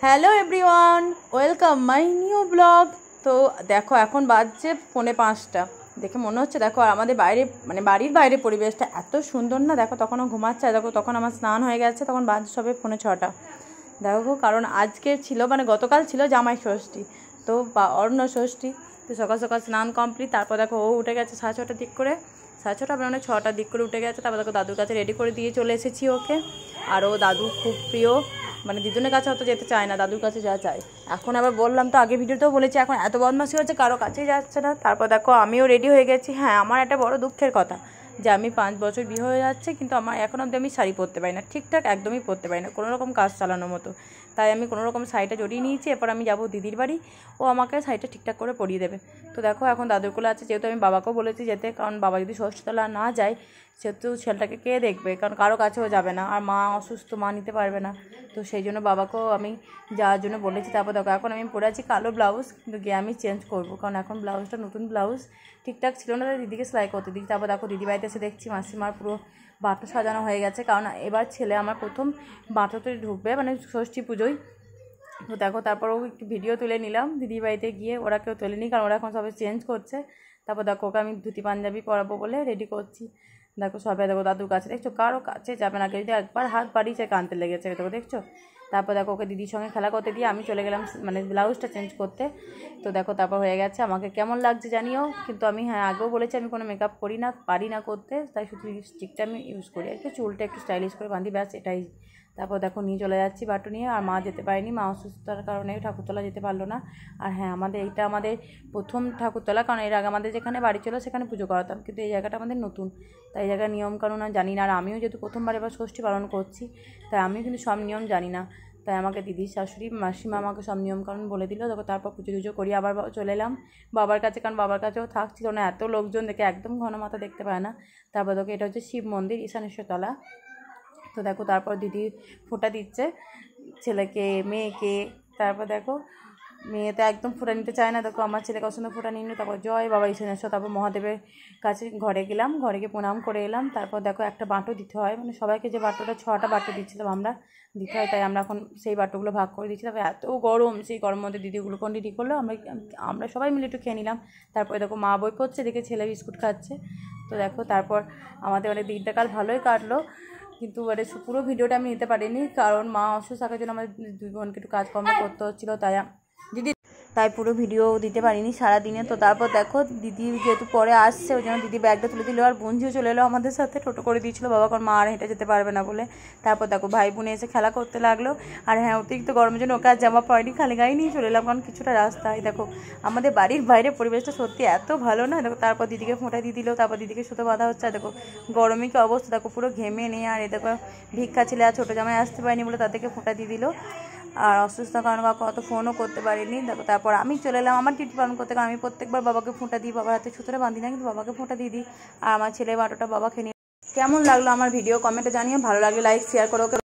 Hello everyone, welcome my new blog. তো দেখো এখন বাজছে 4:45। দেখে মনে হচ্ছে দেখো আর আমাদের বাইরে মানে বাড়ির বাইরে পরিবেশটা এত সুন্দর না। দেখো তখনও ঘুমাচ্ছে, দেখো তখন আমার স্নান হয়ে গেছে, তখন বাজছে সবে 5:45। দেখো কারণ আজকে ছিল মানে গতকাল ছিল জামাই ষষ্ঠী, তো বা অন্ন ষষ্ঠী। তো সকাল সকাল স্নান কমপ্লিট। তারপর দেখো ও উঠে গেছে 6:30টার দিক করে, 6:30 মানে 6টার দিক করে উঠে গেছে। তারপর দেখো দাদুর কাছে রেডি করে দিয়ে চলে এসেছি ওকে। আর ও দাদু খুব প্রিয়, মানে দিদুনের কাছে অত যেতে চায় না, দাদুর কাছে যা চায়। এখন আবার বললাম তো, আগে ভিডিওতেও বলেছি, এখন এত বদমাশি হচ্ছে কারো কাছেই যাচ্ছে না। তারপর দেখো আমিও রেডি হয়ে গেছি। হ্যাঁ, আমার একটা বড় দুঃখের কথা যে আমি 5 বছর বিয়ে হয়ে যাচ্ছে, কিন্তু আমার এখন অবধি আমি শাড়ি পরতে পারি না, ঠিকঠাক একদমই পরতে পারি না, কোনো রকম কাজ চালানোর মতো। তাই আমি কোনো রকম শাড়িটা জড়িয়ে নিয়েছি। এরপর আমি যাবো দিদির বাড়ি, ও আমাকে শাড়িটা ঠিকঠাক করে পরিয়ে দেবে। তো দেখো এখন দাদুর কোলে আছে, যেহেতু আমি বাবাকেও বলেছি যেতে, কারণ বাবা যদি ষষ্ঠীতলা না যায় সেহেতু ছেলেটাকে কে দেখবে, কারণ কারো কাছেও যাবে না, আর মা অসুস্থ, মা নিতে পারবে না। তো সেই জন্য বাবাকেও আমি যাওয়ার জন্য বলেছি। তারপর দেখো এখন আমি পরে আছি কালো ব্লাউজ, কিন্তু গিয়ে আমি চেঞ্জ করবো, কারণ এখন ব্লাউজটা নতুন ব্লাউজ ঠিকঠাক ছিল না, তাই দিদিকে সেলাই করতে দিই। তারপর দেখো দিদি বাড়িতে এসে দেখছি মাসিমার পুরো বাটো সাজানো হয়ে গেছে, কারণ এবার ছেলে আমার প্রথম বাটোতে ঢুকবে, মানে ষষ্ঠী পুজোয়। তো দেখো তারপরও একটু ভিডিও তুলে নিলাম দিদির বাড়িতে গিয়ে, ওরা কেউ তোলেনি কারণ ওরা এখন সবাই চেঞ্জ করছে। তারপর দেখো ওকে আমি ধুতি পাঞ্জাবি পরাবো বলে রেডি করছি। দেখো সবাই দেখো দাদুর কাছে, দেখছো কারো কাছে যাবে না, যদি একবার হাত বাড়িয়েছে কানতে লেগেছে, দেখো দেখছো। তারপর দেখো ওকে দিদির সঙ্গে খেলা করতে দিয়ে আমি চলে গেলাম মানে ব্লাউজটা চেঞ্জ করতে। তো দেখো তারপর হয়ে গেছে, আমাকে কেমন লাগছে জানিও। কিন্তু আমি হ্যাঁ আগেও বলেছি আমি কোনো মেকআপ করি না, পারি না করতে, তাই শুধু লিপস্টিকটা আমি ইউজ করি, একটু চুলটা একটু স্টাইলিশ করে বাঁধি, ব্যাস এটাই। তারপর দেখো নিয়ে চলে যাচ্ছি বাটু নিয়ে। আর মা যেতে পারেনি, মা অসুস্থতার কারণে ঠাকুরতলা যেতে পারলো না। আর হ্যাঁ এইটা আমাদের প্রথম ঠাকুরতলা, কারণ এর আগে আমাদের যেখানে বাড়ি ছিল সেখানে পুজো করাতাম, কিন্তু এই জায়গাটা আমাদের নতুন, তাই এই জায়গার নিয়মকানুন আর জানি না। আর আমিও যেহেতু প্রথমবার এবার ষষ্ঠী পালন করছি, তাই আমিও কিন্তু সব নিয়ম জানি না। তাই আমাকে দিদির শাশুড়ি মাসিমা আমাকে সব নিয়মকানুন বলে দিল। দেখো তারপর পুজো টুজো করি আবার চলে এলাম বাবার কাছে, কারণ বাবার কাছেও থাকছিল না, এত লোকজন দেখে একদম ঘন মাথা দেখতে পায় না। তারপর দেখো এটা হচ্ছে শিব মন্দির, ঈশানেশ্বর তলা। তো দেখো তারপর দিদি ফোঁটা দিচ্ছে ছেলেকে মেয়েকে। তারপর দেখো মেয়ে তো একদম ফোঁটা নিতে চায় না, দেখো আমার ছেলেকে অসুন্দর ফোঁটা নিয়ে নিল। তারপর জয় বাবা ঈশানেশ্বর। তারপর মহাদেবের কাছে ঘরে গেলাম, ঘরে গিয়ে প্রণাম করে এলাম। তারপর দেখো একটা বাঁটো দিতে হয়, মানে সবাইকে যে বাঁটোটা 6টা বাঁটো দিচ্ছিলাম আমরা, দিতে হয়, তাই আমরা এখন সেই বাঁটোগুলো ভাগ করে দিচ্ছি। তারপর এত গরম, সেই গরমের মধ্যে দিদি গ্লুকন ডি করলো, আমরা সবাই মিলে একটু খেয়ে নিলাম। তারপরে দেখো মা বই পড়ছে, দেখে ছেলে বিস্কুট খাচ্ছে। তো দেখো তারপর আমাদের অনেক দিনটা কাল ভালোই কাটলো, কিন্তু এবারে পুরো ভিডিওটা আমি নিতে পারিনি, কারণ মা অসুস্থ থাকার জন্য আমাদের দুই বোনকে একটু কাজকর্ম করতে হচ্ছিলো, তাই পুরো ভিডিও দিতে পারিনি সারাদিনে। তো তারপর দেখো দিদি যেহেতু পরে আসছে, ওই জন্য দিদি ব্যাগটা তুলে দিল, আর বোনঝিও চলে এলো আমাদের সাথে, টোটো করে দিয়েছিলো বাবা, কারণ মা আর হেঁটে যেতে পারবে না বলে। তারপর দেখো ভাই বোনে এসে খেলা করতে লাগলো। আর হ্যাঁ, অতিরিক্ত গরমের জন্য ওকে আর জামা পরেনি, খালি গায়ে নিয়ে চলে এলাম, কারণ কিছুটা রাস্তায়। দেখো আমাদের বাড়ির বাইরে পরিবেশটা সত্যি এত ভালো না। দেখো তারপর দিদিকে ফোঁটা দিয়ে দিল, তারপর দিদিকে সুতো বাঁধা হচ্ছে। আর দেখো গরমে কি অবস্থা, দেখো পুরো ঘেমে নিয়ে। আর এ দেখো ভিক্ষা ছেলে আর ছোটো জামাই আসতে পারেনি বলে তাদেরকে ফোঁটা দিয়ে দিল। আর অসুস্থ কারণে কাউকে অত ফোনও করতে পারিনি। দেখো তারপর আমি চলে এলাম আমার ডিউটি পালন করতে, কারণ আমি প্রত্যেকবার বাবাকে ফোঁটা দিই, বাবার হাতে সুতোটা বাঁধি না, কিন্তু বাবাকে ফোঁটা দিয়ে দিই। আর আমার ছেলে বাটোটা বাবা খেয়ে নিই। কেমন লাগলো আমার ভিডিও কমেন্টে জানিও, ভালো লাগলে লাইক শেয়ার করো।